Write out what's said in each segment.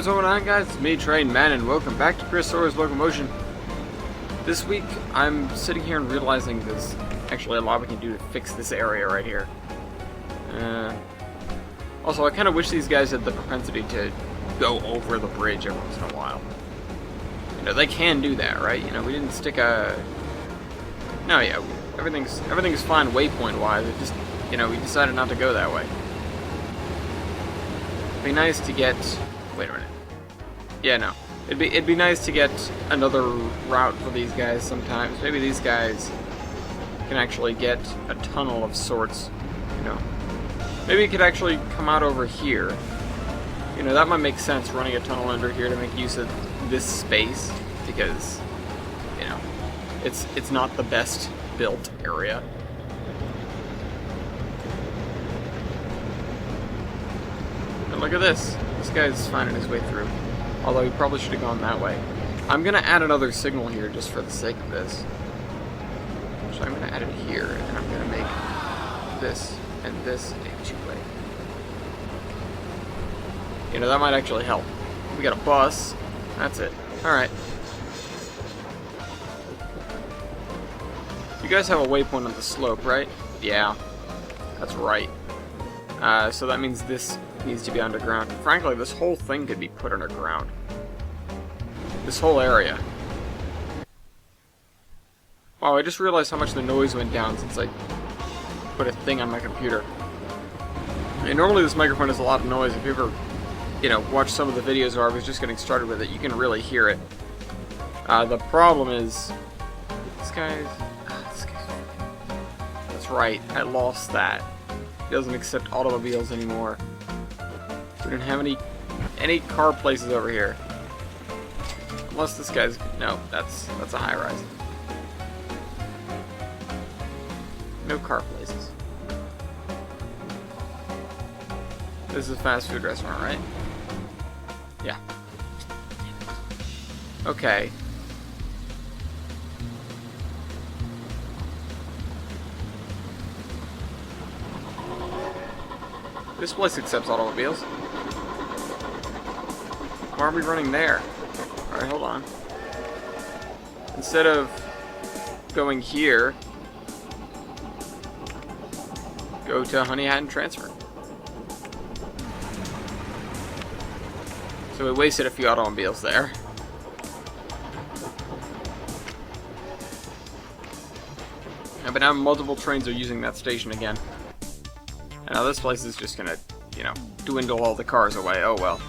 going on, guys? It's me, Trainman, and welcome back to Sawyer's Locomotion. This week, I'm sitting here and realizing there's actually a lot we can do to fix this area right here. Also, I kind of wish these guys had the propensity to go over the bridge every once in a while. You know, they can do that, right? You know, we didn't stick a... No, yeah, everything's fine waypoint-wise. It just, you know, we decided not to go that way. It'd be nice to get... Wait a minute. Yeah, no. It'd be nice to get another route for these guys sometimes. Maybe these guys can actually get a tunnel of sorts, you know. Maybe it could actually come out over here. You know, that might make sense, running a tunnel under here to make use of this space, because, you know, it's not the best built area. And look at this. This guy's finding his way through. Although he probably should have gone that way. I'm going to add another signal here just for the sake of this. So I'm going to add it here, and I'm going to make this and this a two-way. You know, that might actually help. We got a bus. That's it. Alright. You guys have a waypoint on the slope, right? Yeah. That's right. So that means this needs to be underground. Frankly, this whole thing could be put underground. This whole area. Wow, I just realized how much the noise went down since I put a thing on my computer. And normally this microphone has a lot of noise. If you ever, you know, watch some of the videos where I was just getting started with it, you can really hear it. The problem is... This guy's... That's right, I lost that. He doesn't accept automobiles anymore. We don't have any car places over here. Unless this guy's... No, that's a high-rise. No car places. This is a fast food restaurant, right? Yeah. Okay. This place accepts automobiles. Why are we running there? Alright, hold on. Instead of going here, go to Honey Hat and transfer. So we wasted a few automobiles there. Yeah, but now multiple trains are using that station again. And now this place is just gonna, you know, dwindle all the cars away. Oh well.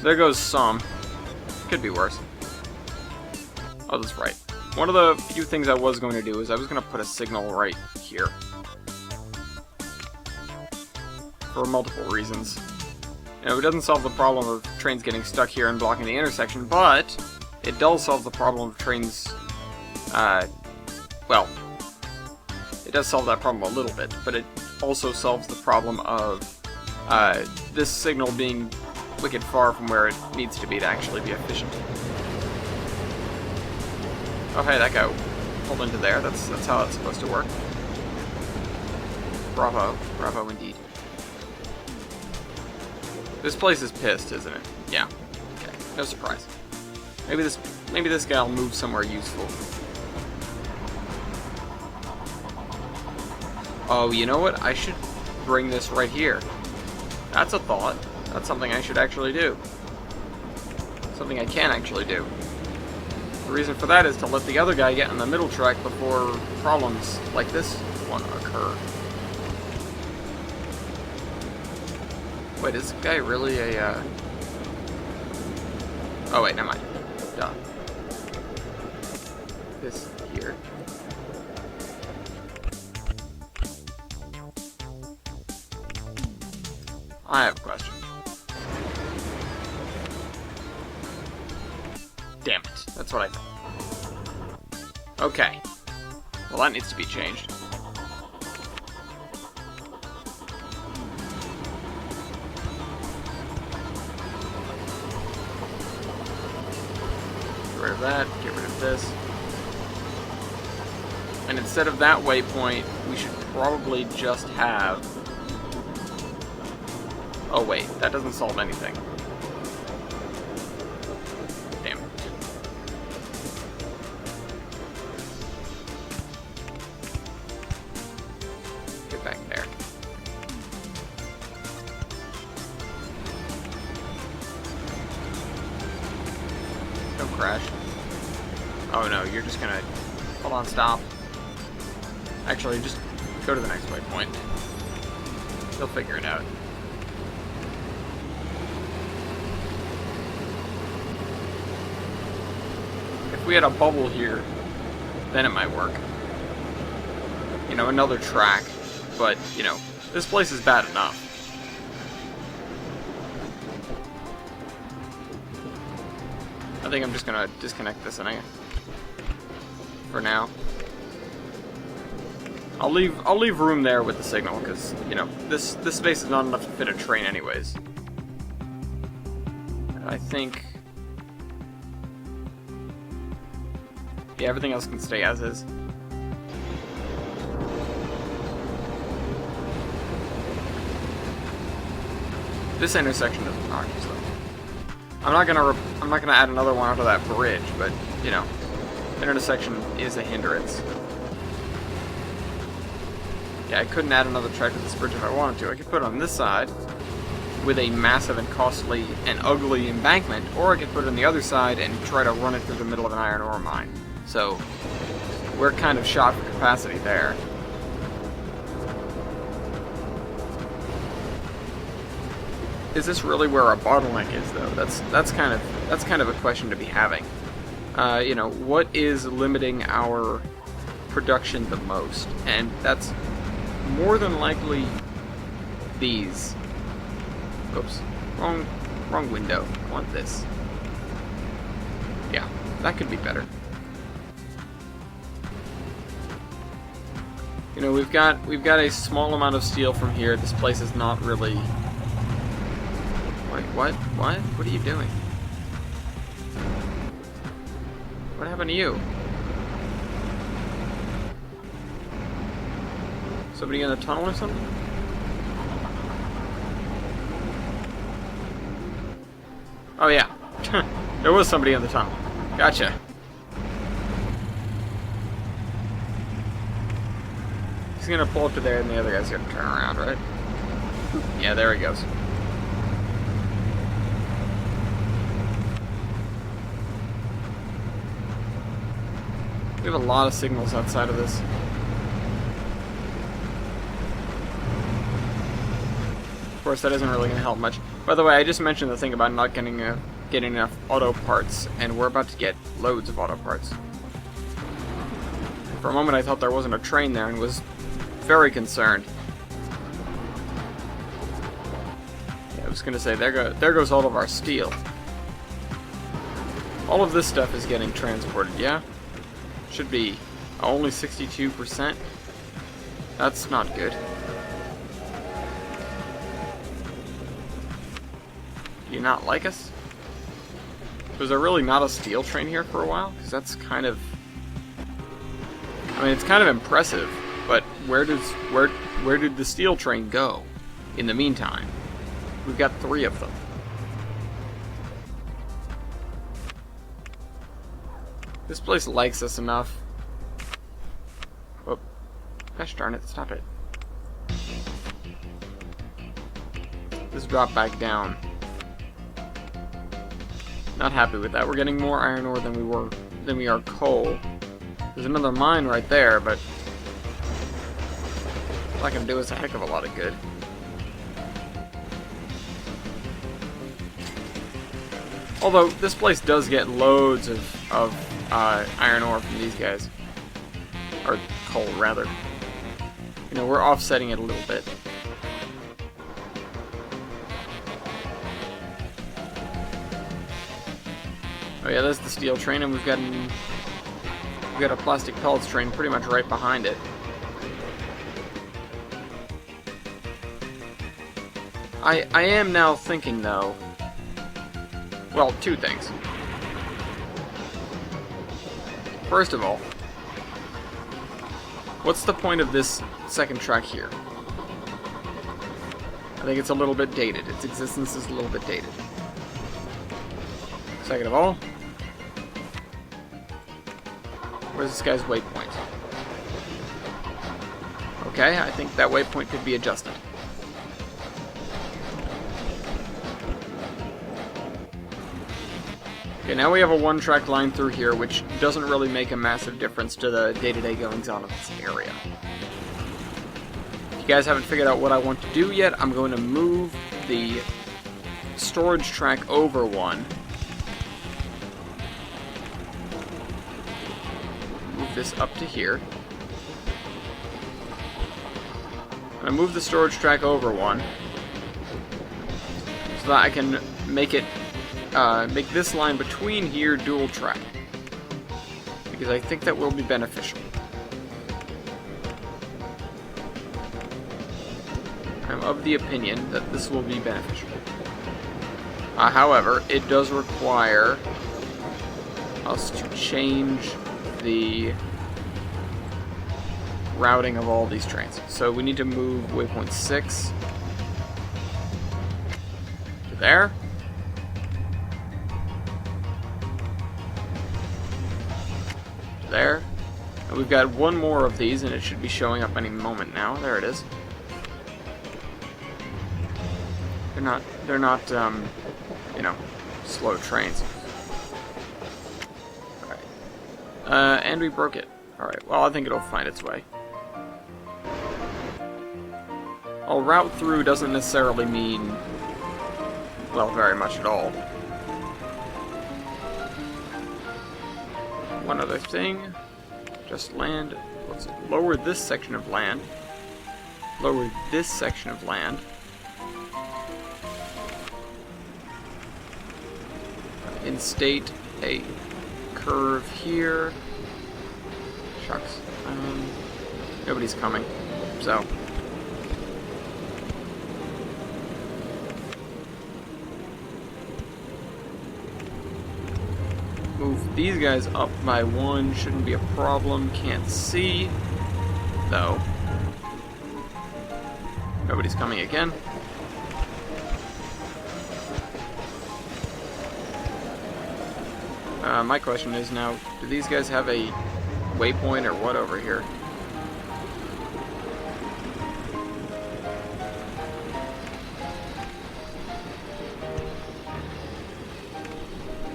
There goes some. Could be worse. Oh, that's right. One of the few things I was going to do is I was going to put a signal right here. For multiple reasons. You know, it doesn't solve the problem of trains getting stuck here and blocking the intersection, but it does solve the problem of trains, well, it does solve that problem a little bit, but it also solves the problem of this signal being wicked far from where it needs to be to actually be efficient. Oh hey, that guy pulled into there. That's how it's supposed to work. Bravo. Bravo indeed. This place is pissed, isn't it? Yeah. Okay. No surprise. Maybe this guy will move somewhere useful. Oh, you know what? I should bring this right here. That's a thought. That's something I should actually do. Something I can actually do. The reason for that is to let the other guy get on the middle track before problems like this one occur. Wait, is this guy really a, Oh wait, never mind. Duh. This here. I have a question. Damn it. That's what I thought. Okay. Well, that needs to be changed. Get rid of that. Get rid of this. And instead of that waypoint, we should probably just have... Oh wait, that doesn't solve anything. don't crash. Oh no, you're just gonna... Hold on, stop. Actually, just go to the next waypoint. They'll figure it out. If we had a bubble here, then it might work. You know, another track. But, you know, this place is bad enough. I think I'm just gonna disconnect this for now. I'll leave room there with the signal because, you know, this space is not enough to fit a train anyways. I think, yeah, everything else can stay as is. This intersection is obnoxious though. I'm not gonna add another one onto that bridge, but you know, the intersection is a hindrance. Yeah, I couldn't add another track to this bridge if I wanted to. I could put it on this side with a massive and costly and ugly embankment, or I could put it on the other side and try to run it through the middle of an iron ore mine. So we're kind of shot for capacity there. Is this really where our bottleneck is, though? That's kind of a question to be having. You know, what is limiting our production the most? And that's more than likely these. Oops, wrong window. I want this. Yeah, that could be better. You know, we've got a small amount of steel from here. This place is not really. Wait, what? What? What are you doing? What happened to you? Somebody in the tunnel or something? Oh yeah, there was somebody in the tunnel. Gotcha. He's gonna pull up to there and the other guy's gonna turn around, right? Yeah, there he goes. We have a lot of signals outside of this. Of course, that isn't really going to help much. By the way, I just mentioned the thing about not getting enough auto parts, and we're about to get loads of auto parts. For a moment, I thought there wasn't a train there, and was very concerned. Yeah, I was going to say, there goes all of our steel. All of this stuff is getting transported, yeah? Should be only 62%. That's not good. Do you not like us? Was there really not a steel train here for a while? Because that's kind of... I mean, it's kind of impressive, but where did the steel train go in the meantime? We've got 3 of them. This place likes us enough. Oh, gosh darn it, stop it. Just drop back down. Not happy with that. We're getting more iron ore than we are coal. There's another mine right there, but all I can do is a heck of a lot of good. Although this place does get loads of iron ore from these guys. Or coal, rather. You know, we're offsetting it a little bit. Oh yeah, there's the steel train, and we've got a plastic pellets train pretty much right behind it. I am now thinking, though, well, 2 things. First of all, what's the point of this second track here? I think it's a little bit dated. Its existence is a little bit dated. Second of all, where's this guy's waypoint? Okay, I think that waypoint could be adjusted. Okay, now we have a one-track line through here, which doesn't really make a massive difference to the day-to-day goings-on of this area. If you guys haven't figured out what I want to do yet, I'm going to move the storage track over one. Move this up to here. I'm going to move the storage track over one so that I can make it make this line between here dual track, because I think that will be beneficial. I'm of the opinion that this will be beneficial. However, it does require us to change the routing of all these trains. So we need to move waypoint 6 to there. There. And we've got one more of these, and it should be showing up any moment now. There it is. They're not, you know, slow trains. Alright. And we broke it. Alright, well, I think it'll find its way. I'll route through doesn't necessarily mean, well, very much at all. One other thing, just land, let's lower this section of land, lower this section of land, instate a curve here, shucks, nobody's coming, so, move these guys up by one, shouldn't be a problem, can't see, though. Nobody's coming again. My question is now, do these guys have a waypoint or what over here?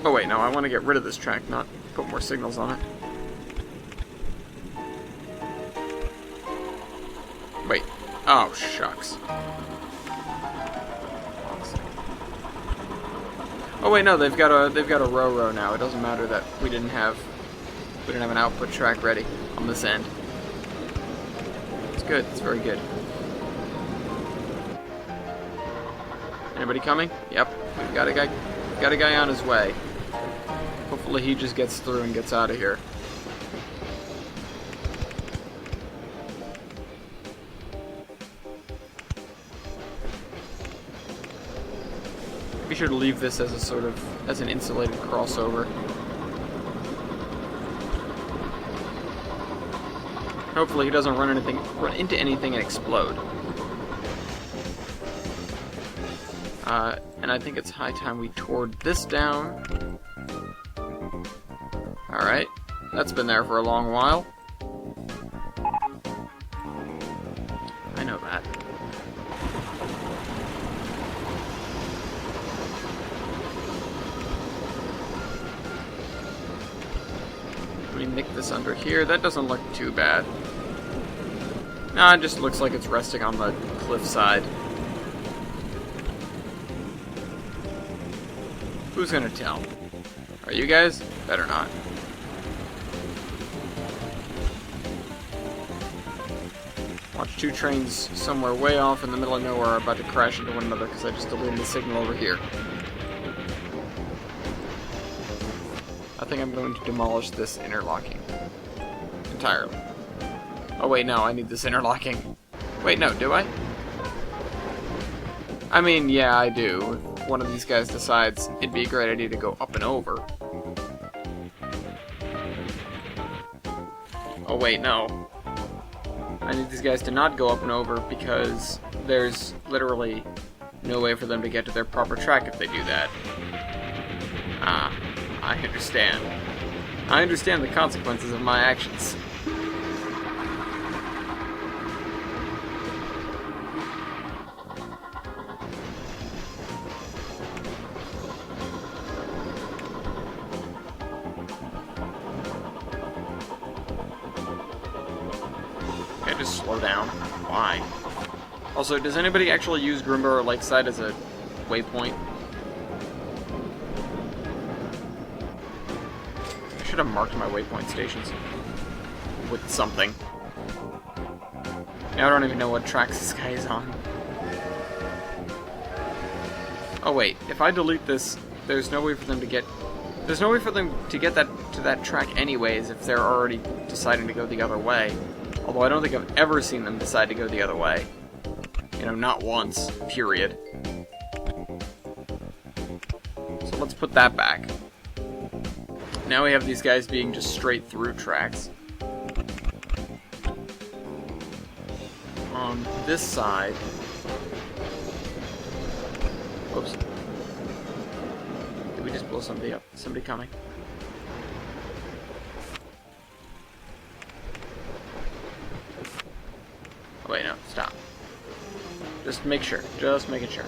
Oh wait, no, I want to get rid of this track, not put more signals on it. Wait. Oh, shucks. Oh wait, no, they've got a row now. It doesn't matter that we didn't have an output track ready on this end. It's good. It's very good. Anybody coming? Yep, we've got a guy on his way. Hopefully he just gets through and gets out of here. Be sure to leave this as a sort of as an insulated crossover. Hopefully he doesn't run into anything and explode. And I think it's high time we tore this down. Alright, that's been there for a long while. I know that. Let me nick this under here. That doesn't look too bad. Nah, it just looks like it's resting on the cliffside. Who's gonna tell? Are you guys? Better not. Watch two trains somewhere way off in the middle of nowhere are about to crash into one another because I just deleted the signal over here. I think I'm going to demolish this interlocking entirely. Oh wait, no, I need this interlocking. Wait, no, do I? I mean, yeah, I do. If one of these guys decides it'd be a great idea to go up and over. Oh wait, no. I need these guys to not go up and over because there's literally no way for them to get to their proper track if they do that. Ah, I understand. I understand the consequences of my actions. slow down. Why? Also, does anybody actually use Grimbar Lakeside as a waypoint? I should have marked my waypoint stations with something. Now I don't even know what tracks this guy is on. Oh wait, if I delete this, there's no way for them to get... There's no way for them to get that to that track anyways if they're already deciding to go the other way. Although I don't think I've ever seen them decide to go the other way. You know, not once, period. So let's put that back. Now we have these guys being just straight through tracks. On this side... Whoops. Did we just blow somebody up? Somebody coming? Oh wait, no, stop. Just make sure. Just making sure.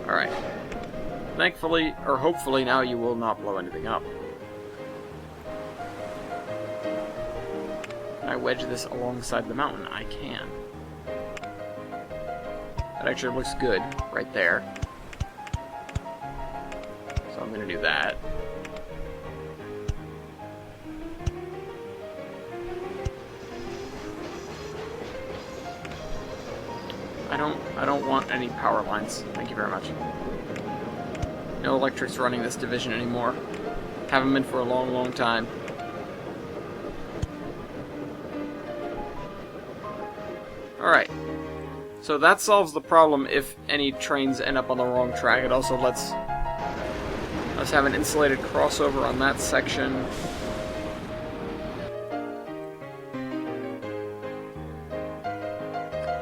Alright. Thankfully, or hopefully now you will not blow anything up. Can I wedge this alongside the mountain? I can. That actually looks good right there. So I'm going to do that. I don't want any power lines. Thank you very much. No electrics running this division anymore. Haven't been for a long, long time. Alright. So that solves the problem if any trains end up on the wrong track. It also lets us have an insulated crossover on that section.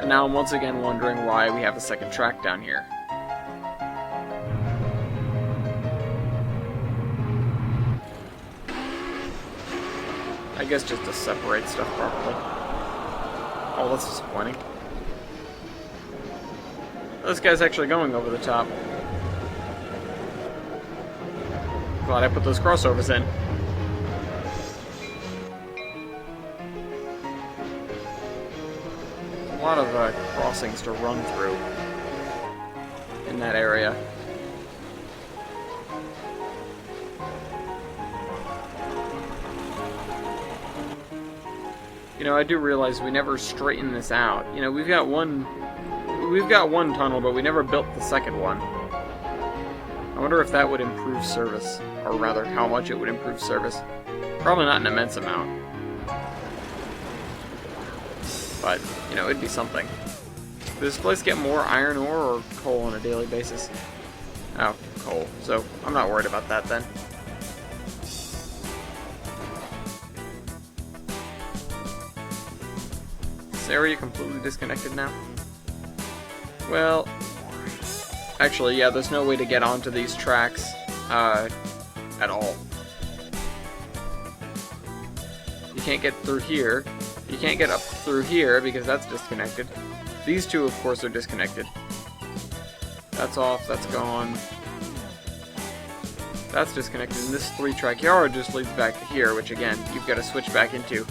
And now I'm once again wondering why we have a second track down here. I guess just to separate stuff properly. Oh, that's disappointing. This guy's actually going over the top. Glad I put those crossovers in. A lot of crossings to run through in that area. You know, I do realize we never straighten this out. You know, we've got one tunnel, but we never built the second one. I wonder if that would improve service, or rather, how much it would improve service. Probably not an immense amount. But, you know, it'd be something. Does this place get more iron ore or coal on a daily basis? Oh, coal. So, I'm not worried about that then. Is this area completely disconnected now? Well, actually, yeah, there's no way to get onto these tracks, at all. You can't get through here. You can't get up through here because that's disconnected. These two, of course, are disconnected. That's off, that's gone. That's disconnected, and this 3-track yard just leads back to here, which again, you've got to switch back into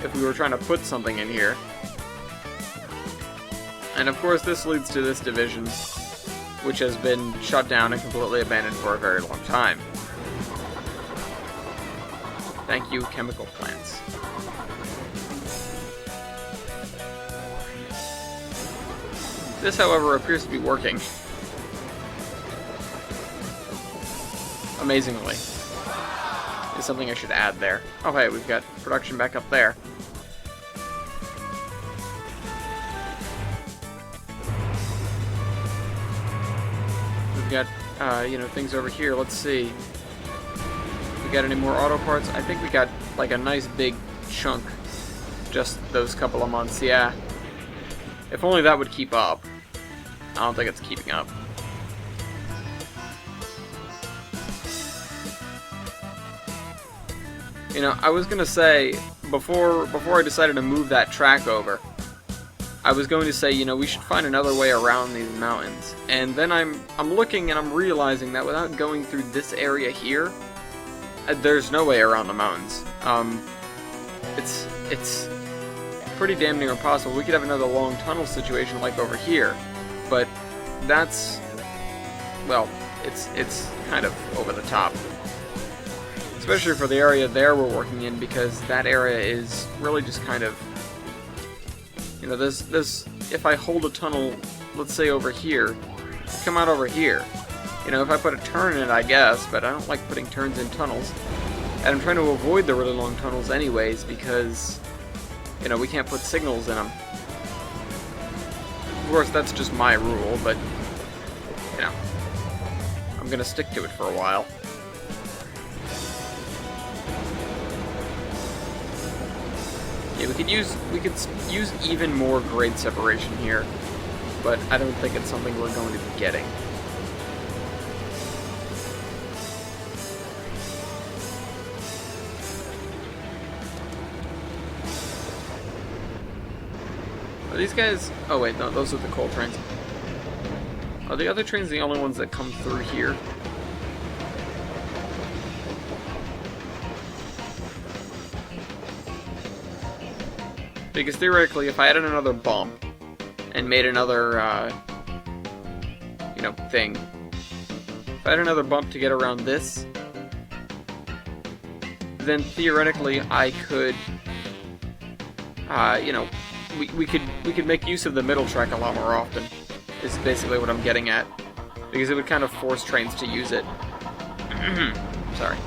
if we were trying to put something in here. And of course, this leads to this division, which has been shut down and completely abandoned for a very long time. Thank you, chemical plants. This, however, appears to be working. Amazingly. Is something I should add there. Oh hey, we've got production back up there. We've got, you know, things over here. Let's see. We got any more auto parts? I think we got, like, a nice big chunk. Just those couple of months, yeah. If only that would keep up. I don't think it's keeping up. You know, I was gonna say, before I decided to move that track over, I was going to say, you know, we should find another way around these mountains. And then I'm looking and I'm realizing that without going through this area here, there's no way around the mountains. it's pretty damn near impossible. We could have another long tunnel situation like over here, but that's, well, it's kind of over the top. Especially for the area there we're working in, because that area is really just kind of, you know, this if I hold a tunnel, let's say over here, come out over here. You know, if I put a turn in it, I guess, but I don't like putting turns in tunnels. And I'm trying to avoid the really long tunnels anyways, because, you know, we can't put signals in them. Of course, that's just my rule, but, you know, I'm gonna stick to it for a while. Yeah, we could use even more grade separation here, but I don't think it's something we're going to be getting. Are these guys... Oh wait, no, those are the coal trains. Are the other trains the only ones that come through here? Because theoretically, if I added another bump and made another, you know, thing, if I had another bump to get around this, then theoretically I could, you know, we could make use of the middle track a lot more often. Is basically what I'm getting at, because it would kind of force trains to use it. Sorry.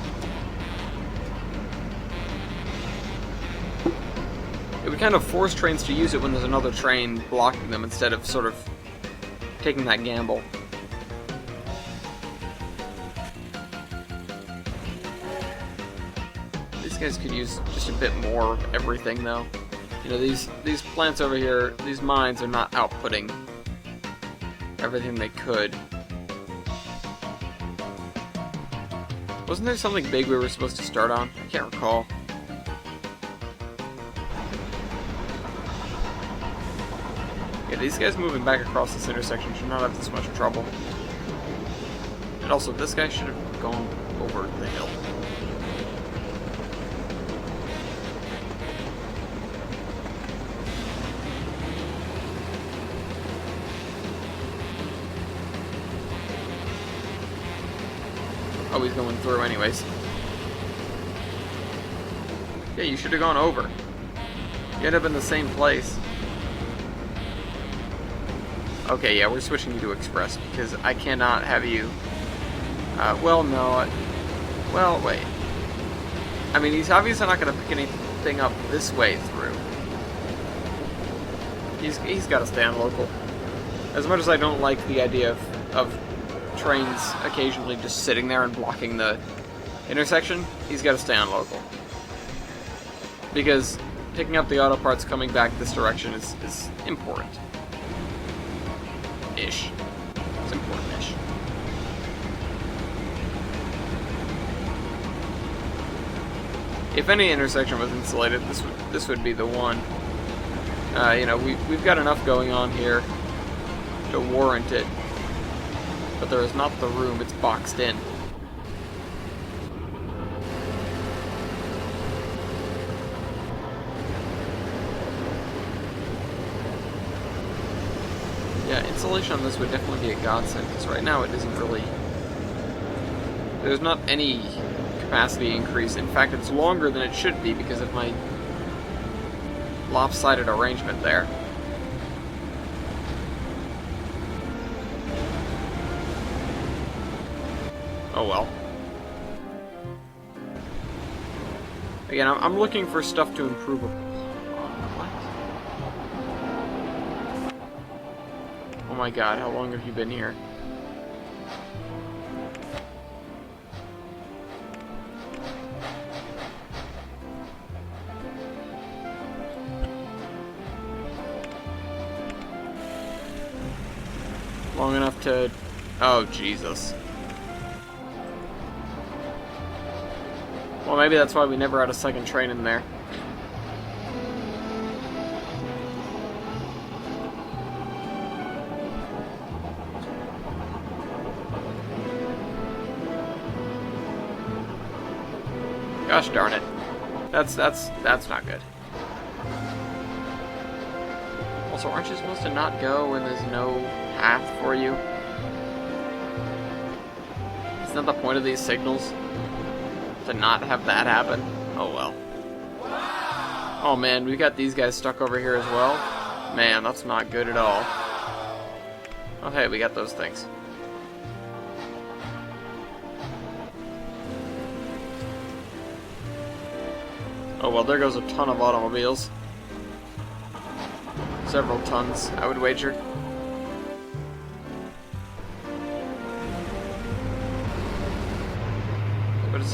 It would kind of force trains to use it when there's another train blocking them, instead of sort of taking that gamble. These guys could use just a bit more of everything, though. You know, these plants over here, these mines are not outputting everything they could. Wasn't there something big we were supposed to start on? I can't recall. Yeah, these guys moving back across this intersection should not have this much trouble. And also, this guy should have gone over the hill. Oh, he's going through anyways. Yeah, you should have gone over. You end up in the same place. Okay, yeah, we're switching you to Express, because I cannot have you... well, no. Well, wait. I mean, he's obviously not going to pick anything up this way through. He's got to stay on local. As much as I don't like the idea of trains occasionally just sitting there and blocking the intersection, he's got to stay on local. Because picking up the auto parts coming back this direction is important. Ish. It's important-ish. If any intersection was insulated, this would be the one. You know, we've got enough going on here to warrant it. But there is not the room, it's boxed in. Yeah, insulation on this would definitely be a godsend, because right now it isn't really... There's not any capacity increase. In fact, it's longer than it should be because of my lopsided arrangement there. Oh well. Again, I'm looking for stuff to improve. What? Oh my god, how long have you been here? Long enough to... Oh, Jesus. Well, maybe that's why we never had a second train in there. Gosh darn it. That's not good. Also, aren't you supposed to not go when there's no path for you? Isn't that the point of these signals? To not have that happen? Oh well. Oh man, we got these guys stuck over here as well. Man, that's not good at all. Oh hey, we got those things. Oh well, there goes a ton of automobiles. Several tons, I would wager.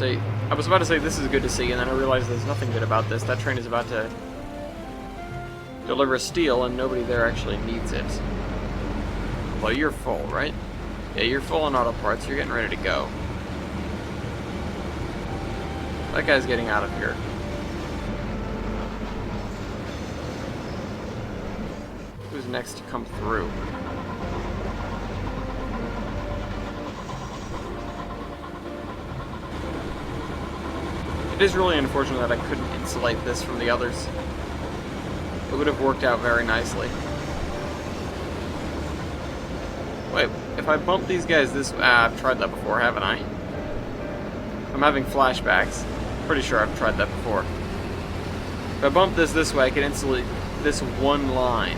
I was about to say this is good to see, and then I realized there's nothing good about this. That train is about to deliver steel, and nobody there actually needs it. Well, you're full, right? Yeah, you're full on auto parts. You're getting ready to go. That guy's getting out of here. Who's next to come through? It is really unfortunate that I couldn't insulate this from the others. It would have worked out very nicely. Wait, if I bump these guys this way... I've tried that before, haven't I? I'm having flashbacks. Pretty sure I've tried that before. If I bump this way, I can insulate this one line,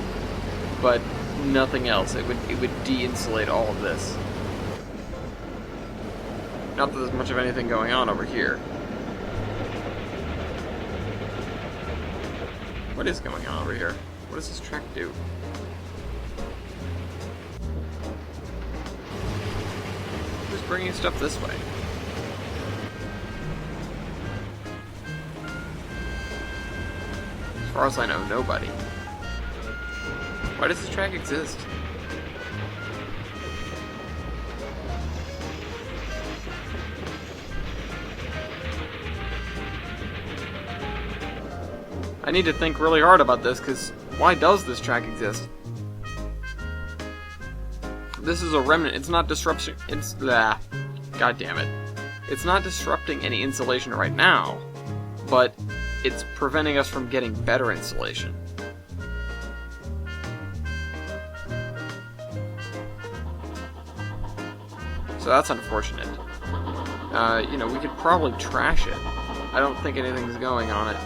but nothing else. It would de-insulate all of this. Not that there's much of anything going on over here. What is going on over here? What does this track do? Who's bringing stuff this way? As far as I know, nobody. Why does this track exist? I need to think really hard about this, because why does this track exist? This is a remnant. It's not disruption. It's God damn it. It's not disrupting any insulation right now, but it's preventing us from getting better insulation. So that's unfortunate. You know, we could probably trash it. I don't think anything's going on it.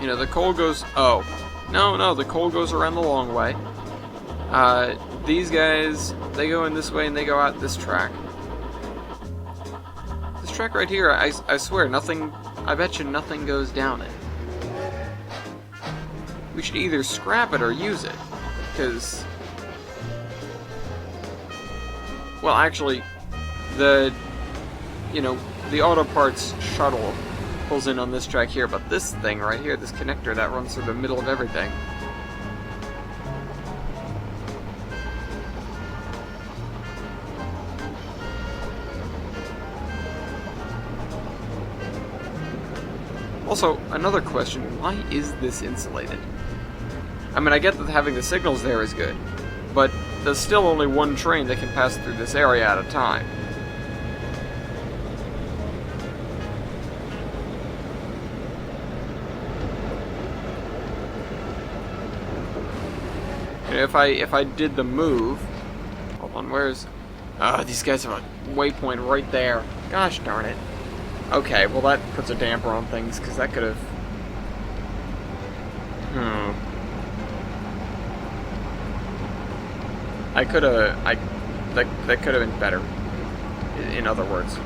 You know, the coal goes... Oh. No, the coal goes around the long way. These guys, they go in this way and they go out this track. This track right here, I swear, nothing... I bet you nothing goes down it. We should either scrap it or use it. Because... Well, actually, you know, the auto parts shuttle pulls in on this track here, but this thing right here, this connector that runs through the middle of everything. Also, another question, why is this insulated? I mean, I get that having the signals there is good, but there's still only one train that can pass through this area at a time. If I did the move, hold on, where's? These guys have a waypoint right there. Gosh darn it. Okay, well that puts a damper on things because that could have. That could have been better. In other words.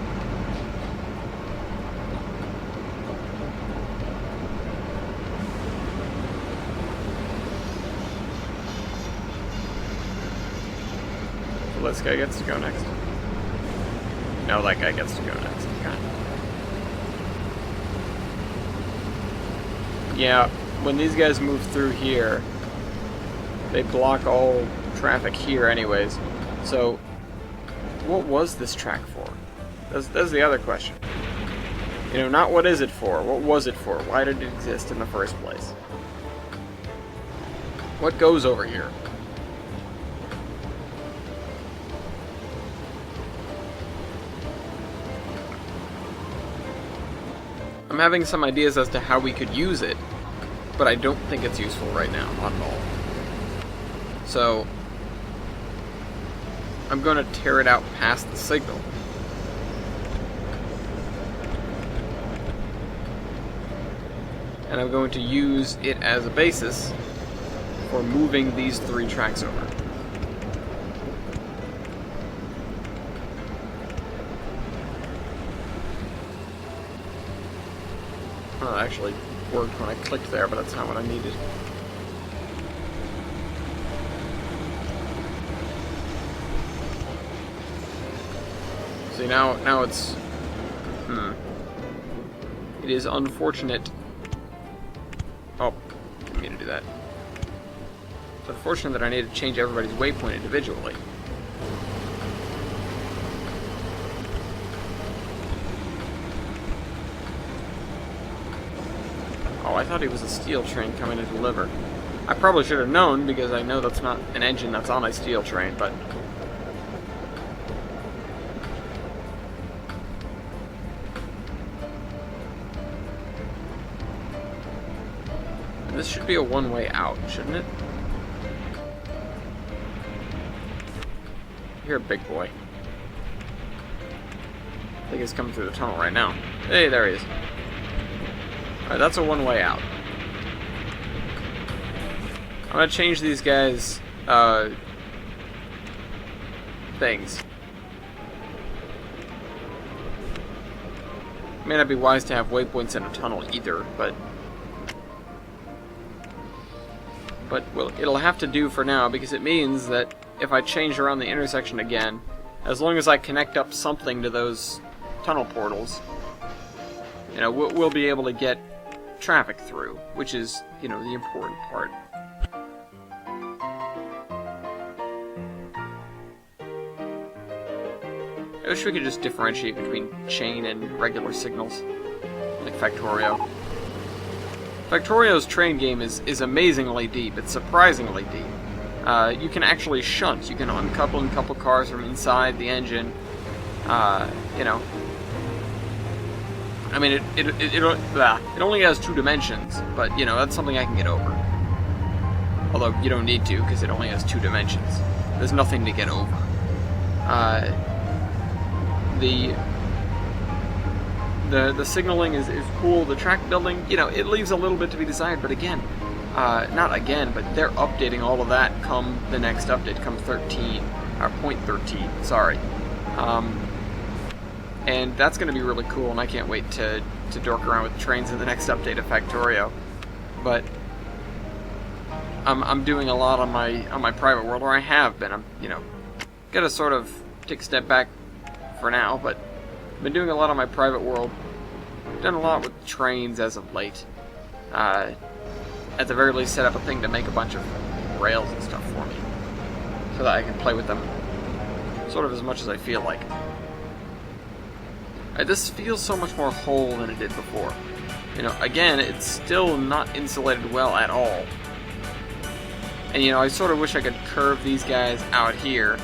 This guy gets to go next. No, that guy gets to go next. God. Yeah, when these guys move through here, they block all traffic here anyways. So, what was this track for? That's the other question. You know, not what is it for, what was it for? Why did it exist in the first place? What goes over here? I'm having some ideas as to how we could use it, but I don't think it's useful right now, not at all. So, I'm going to tear it out past the signal. And I'm going to use it as a basis for moving these 3 tracks over. Well, it actually worked when I clicked there, but that's not what I needed. See, now it's... It is unfortunate... Oh, didn't mean to do that. It's unfortunate that I need to change everybody's waypoint individually. Oh, I thought he was a steel train coming to deliver. I probably should have known, because I know that's not an engine that's on a steel train, but... This should be a one-way out, shouldn't it? You're a big boy. I think he's coming through the tunnel right now. Hey, there he is. Alright, that's a one-way out. I'm gonna change these guys' things. It may not be wise to have waypoints in a tunnel either, but well, it'll have to do for now, because it means that if I change around the intersection again, as long as I connect up something to those tunnel portals, you know, we'll be able to get traffic through, which is, you know, the important part. I wish we could just differentiate between chain and regular signals, like Factorio. Factorio's train game is amazingly deep. It's surprisingly deep. You can actually shunt. You can uncouple and couple cars from inside the engine. You know. I mean, it only has 2 dimensions, but, you know, that's something I can get over. Although, you don't need to, because it only has 2 dimensions. There's nothing to get over. The signaling is cool. The track building, you know, it leaves a little bit to be desired, but again, not again, but they're updating all of that come the next update, come 13, or point 13, sorry. And that's going to be really cool, and I can't wait to dork around with trains in the next update of Factorio. But I'm doing a lot on my private world, or I have been. I'm, you know, gotta sort of take a step back for now, but I've been doing a lot on my private world. Done a lot with trains as of late. At the very least, set up a thing to make a bunch of rails and stuff for me, so that I can play with them sort of as much as I feel like. This feels so much more whole than it did before. You know, again, it's still not insulated well at all. And, you know, I sort of wish I could curve these guys out here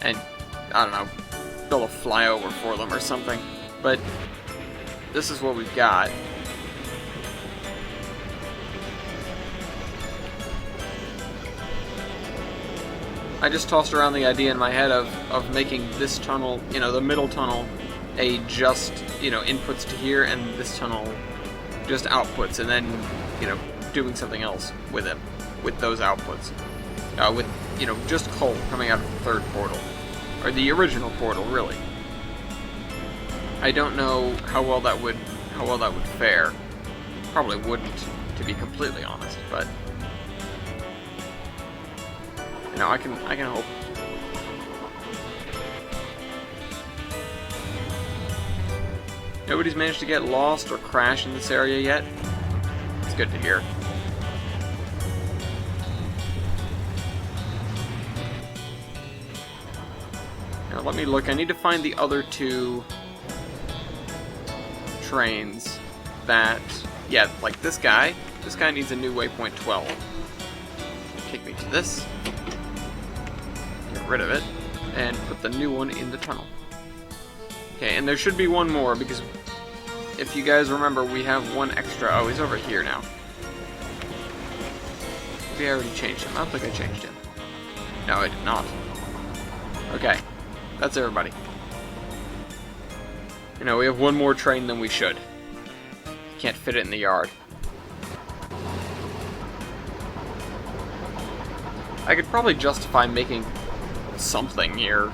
and, I don't know, build a flyover for them or something. But this is what we've got. I just tossed around the idea in my head of making this tunnel, you know, the middle tunnel, a just, you know, inputs to here, and this tunnel just outputs, and then, you know, doing something else with it, with those outputs. With, you know, just coal coming out of the third portal. Or the original portal, really. I don't know how well that would fare. Probably wouldn't, to be completely honest, but you know, I can hope. Nobody's managed to get lost or crash in this area yet. It's good to hear. Now let me look. I need to find the other 2 trains that, yeah, like this guy. This guy needs a new waypoint 12. Take me to this. Get rid of it. And put the new one in the tunnel. Okay, and there should be one more, because if you guys remember, we have one extra. Oh, he's over here now. Maybe I already changed him. I don't think I changed him. No, I did not. Okay. That's everybody. You know, we have one more train than we should. Can't fit it in the yard. I could probably justify making something here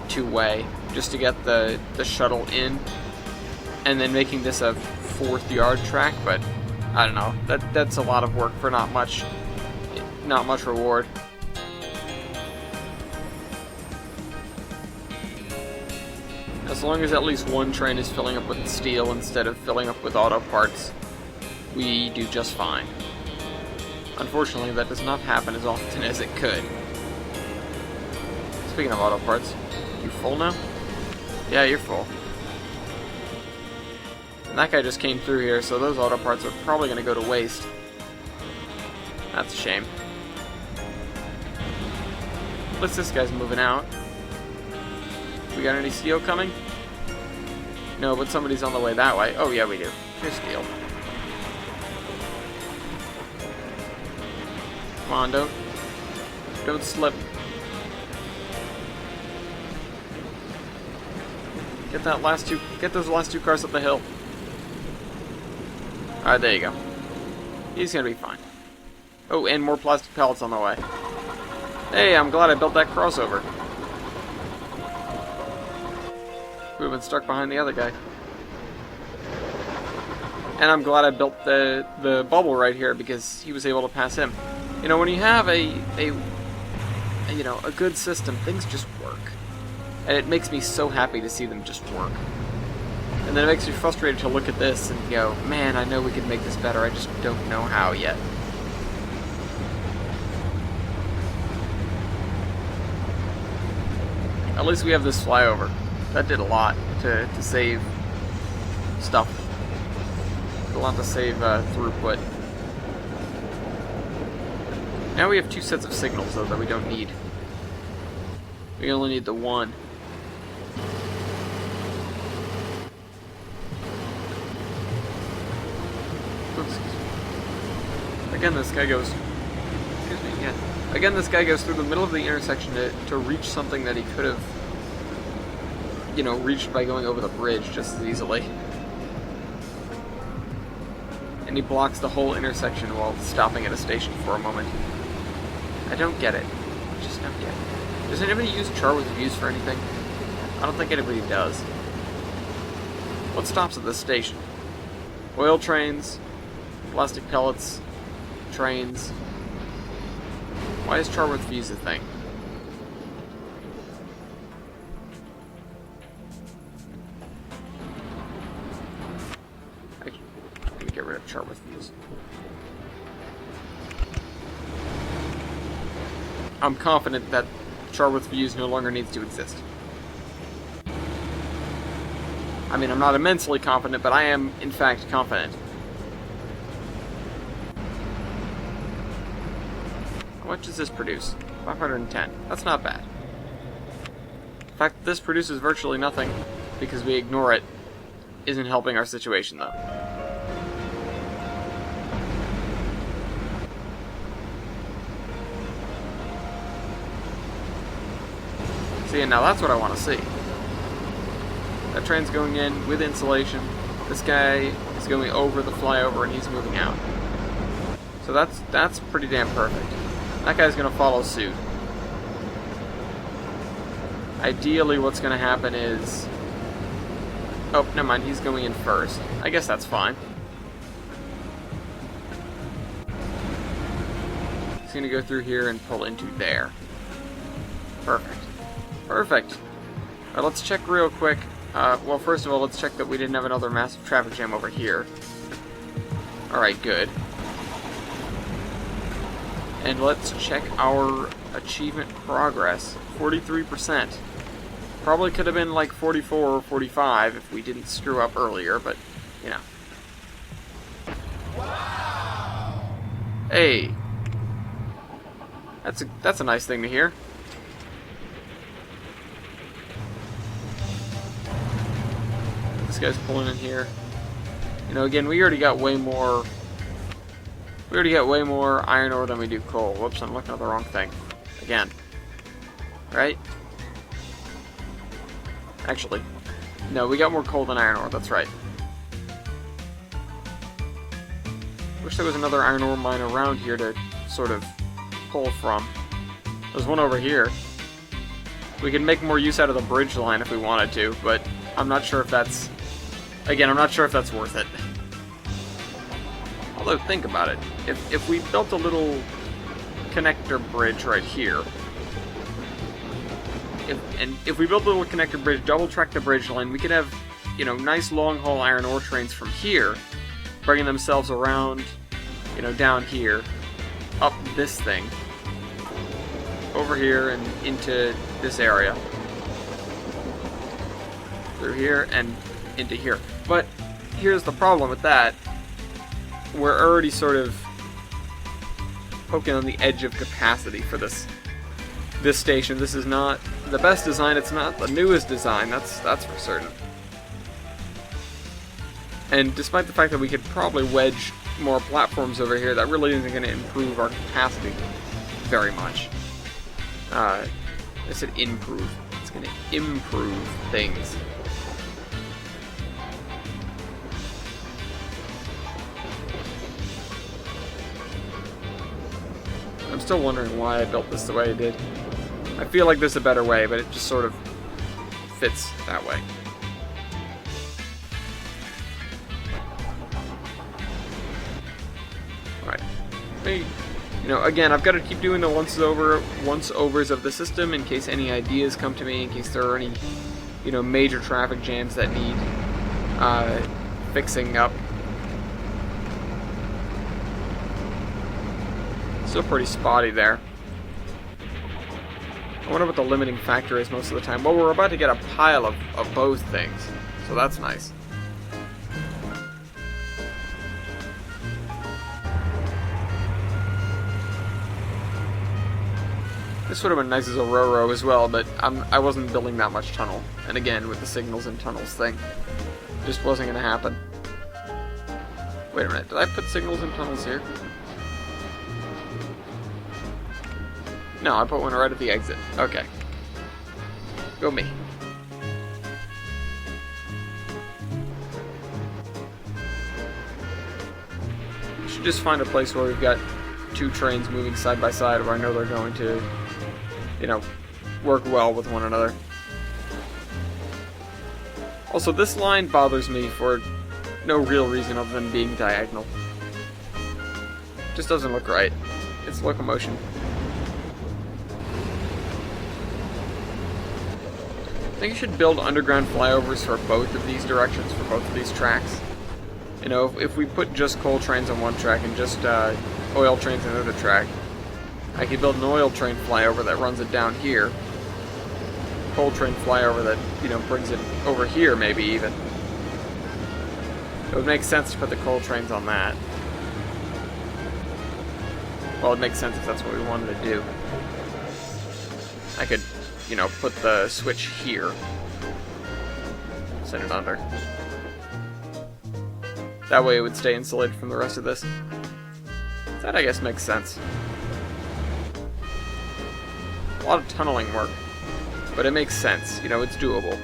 two-way just to get the shuttle in, and then making this a 4th yard track, but I don't know. That's a lot of work for not much reward. As long as at least one train is filling up with steel instead of filling up with auto parts, we do just fine. Unfortunately, that does not happen as often as it could. Speaking of auto parts, you full now? Yeah, you're full. And that guy just came through here, so those auto parts are probably going to go to waste. That's a shame. At least this guy's moving out. We got any steel coming? No, but somebody's on the way that way. Oh, yeah, we do. Here's steel. Come on, don't slip. Get those last two cars up the hill. Alright, there you go. He's gonna be fine. Oh, and more plastic pellets on the way. Hey, I'm glad I built that crossover. We've been stuck behind the other guy. And I'm glad I built the bubble right here because he was able to pass him. You know, when you have a good system, things just work. And it makes me so happy to see them just work. And then it makes me frustrated to look at this and go, man, I know we could make this better, I just don't know how yet. At least we have this flyover. That did a lot to save stuff. Did a lot to save throughput. Now we have 2 sets of signals, though, that we don't need. We only need the one. Again, this guy goes... Excuse me, yeah. Again, this guy goes through the middle of the intersection to reach something that he could have, reached by going over the bridge just as easily. And he blocks the whole intersection while stopping at a station for a moment. I don't get it. I just don't get it. Does anybody use char with views for anything? I don't think anybody does. What stops at this station? Oil trains, plastic pellets, trains. Why is char with views a thing? I can get rid of char with views. I'm confident that char with views no longer needs to exist. I mean, I'm not immensely confident, but I am, in fact, confident. How much does this produce? 510. That's not bad. The fact that this produces virtually nothing, because we ignore it, isn't helping our situation, though. See, and now that's what I want to see. That train's going in with insulation. This guy is going over the flyover and he's moving out. So that's pretty damn perfect. That guy's going to follow suit. Ideally, what's going to happen is... Oh, never mind, he's going in first. I guess that's fine. He's going to go through here and pull into there. Perfect. Perfect. Alright, let's check real quick. Well, first of all, let's check that we didn't have another massive traffic jam over here. Alright, good. And let's check our achievement progress. 43%. Probably could have been like 44 or 45 if we didn't screw up earlier, but, you know. Wow. Hey. That's a nice thing to hear. This guy's pulling in here. You know, again, we already got way more iron ore than we do coal. Whoops, I'm looking at the wrong thing. Again. Right? Actually, no, we got more coal than iron ore, that's right. Wish there was another iron ore mine around here to sort of pull from. There's one over here. We could make more use out of the bridge line if we wanted to, but I'm not sure if that's... Again, I'm not sure if that's worth it. Although, think about it. If we built a little connector bridge right here, if we built a little connector bridge, double track the bridge line, we could have, you know, nice long haul iron ore trains from here, bringing themselves around, you know, down here, up this thing, over here and into this area, through here and into here. But here's the problem with that. We're already sort of poking on the edge of capacity for this station. This is not the best design, it's not the newest design, that's for certain. And despite the fact that we could probably wedge more platforms over here, that really isn't going to improve our capacity very much. I said improve. It's going to improve things. I'm still wondering why I built this the way I did. I feel like there's a better way, but it just sort of fits that way. Alright. You know, again, I've got to keep doing the once-overs of the system in case any ideas come to me, in case there are any, you know, major traffic jams that need fixing up. Still pretty spotty there. I wonder what the limiting factor is most of the time. Well, we're about to get a pile of both things, so that's nice. This would have been nice as a Roro as well, but I wasn't building that much tunnel. And again, with the signals and tunnels thing, it just wasn't going to happen. Wait a minute, did I put signals and tunnels here? No, I put one right at the exit. Okay. Go me. We should just find a place where we've got two trains moving side by side where I know they're going to, you know, work well with one another. Also, this line bothers me for no real reason other than being diagonal. Just doesn't look right. It's Locomotion. I think you should build underground flyovers for both of these directions, for both of these tracks. You know, if we put just coal trains on one track and just oil trains on another track, I could build an oil train flyover that runs it down here. Coal train flyover that, you know, brings it over here, maybe even. It would make sense to put the coal trains on that. Well, it makes sense if that's what we wanted to do. I could, you know, put the switch here. Send it under. That way it would stay insulated from the rest of this. That, I guess, makes sense. A lot of tunneling work. But it makes sense. You know, it's doable.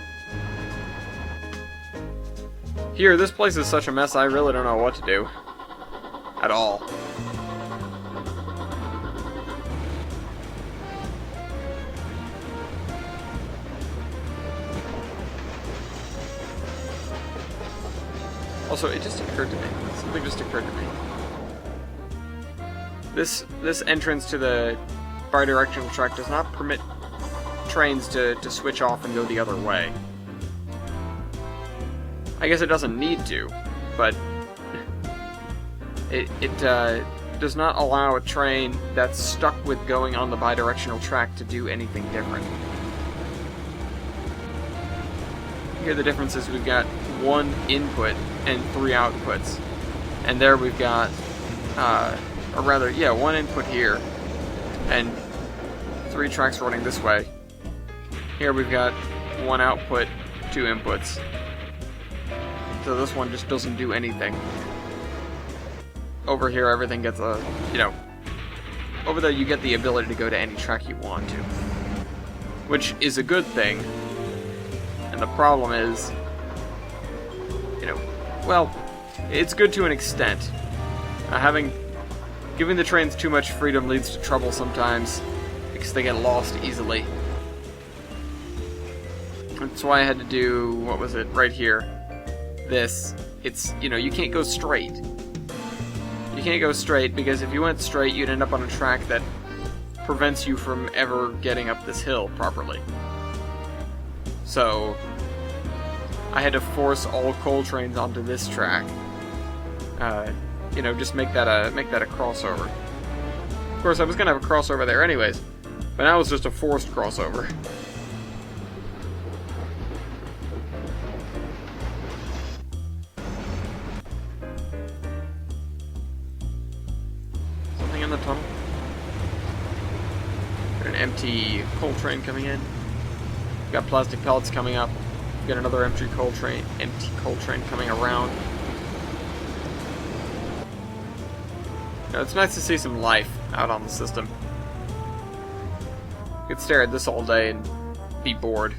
Here, this place is such a mess, I really don't know what to do. At all. Also, it just occurred to me. Something just occurred to me. This entrance to the bidirectional track does not permit trains to switch off and go the other way. I guess it doesn't need to, but it does not allow a train that's stuck with going on the bidirectional track to do anything different. Here the difference is we've got one input and three outputs. And there we've got, or rather, yeah, one input here and three tracks running this way. Here we've got one output, two inputs. So this one just doesn't do anything. Over here, everything gets a, you know, over there you get the ability to go to any track you want to. Which is a good thing. And the problem is, you know, well, it's good to an extent. Giving the trains too much freedom leads to trouble sometimes, because they get lost easily. That's why I had to do, what was it, right here. This. It's, you know, you can't go straight. You can't go straight, because if you went straight, you'd end up on a track that prevents you from ever getting up this hill properly. So, I had to force all coal trains onto this track. You know, just make that a crossover. Of course, I was gonna have a crossover there anyways, but now it's just a forced crossover. Something in the tunnel. Got an empty coal train coming in. Got plastic pellets coming up. Got another empty coal train coming around. You know, it's nice to see some life out on the system. You could stare at this all day and be bored.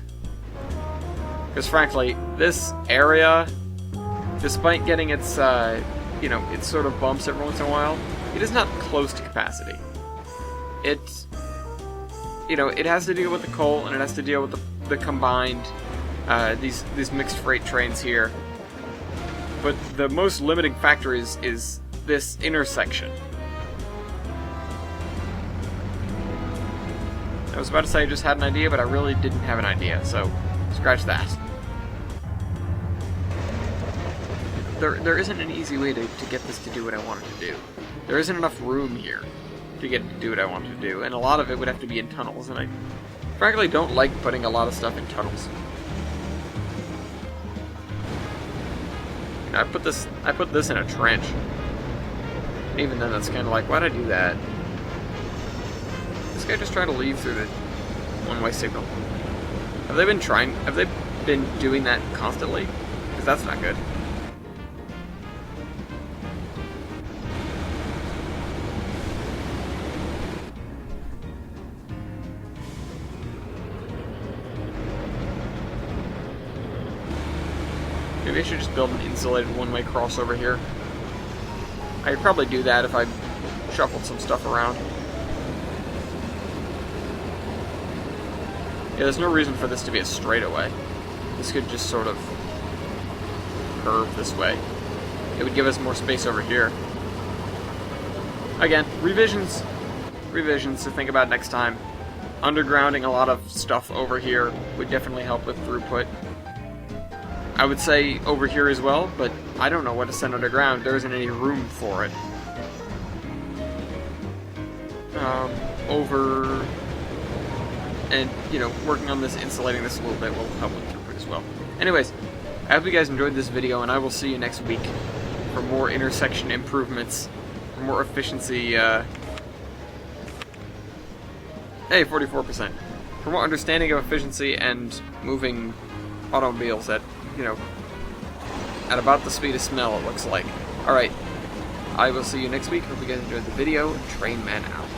Because frankly, this area, despite getting its, you know, its sort of bumps every once in a while, it is not close to capacity. It, you know, it has to deal with the coal, and it has to deal with the combined, these mixed freight trains here. But the most limiting factor is this intersection. I was about to say I just had an idea, but I really didn't have an idea, so scratch that. There isn't an easy way to get this to do what I want it to do. There isn't enough room here to get it to do what I want it to do, and a lot of it would have to be in tunnels, and I frankly don't like putting a lot of stuff in tunnels. You know, I put this in a trench. Even then, that's kind of like, why'd I do that? This guy just trying to leave through the one-way signal. Have they been doing that constantly? Because that's not good. Maybe I should just build an insulated one-way crossover here. I could probably do that if I shuffled some stuff around. Yeah, there's no reason for this to be a straightaway. This could just sort of curve this way. It would give us more space over here. Again, revisions to think about next time. Undergrounding a lot of stuff over here would definitely help with throughput. I would say over here as well, but I don't know what to send underground. There isn't any room for it. Over... And, you know, working on this, insulating this a little bit will help with throughput as well. Anyways, I hope you guys enjoyed this video, and I will see you next week for more intersection improvements, for more efficiency, hey, 44%. For more understanding of efficiency and moving automobiles at, you know, at about the speed of smell, it looks like. Alright, I will see you next week. Hope you guys enjoyed the video. Trainman out.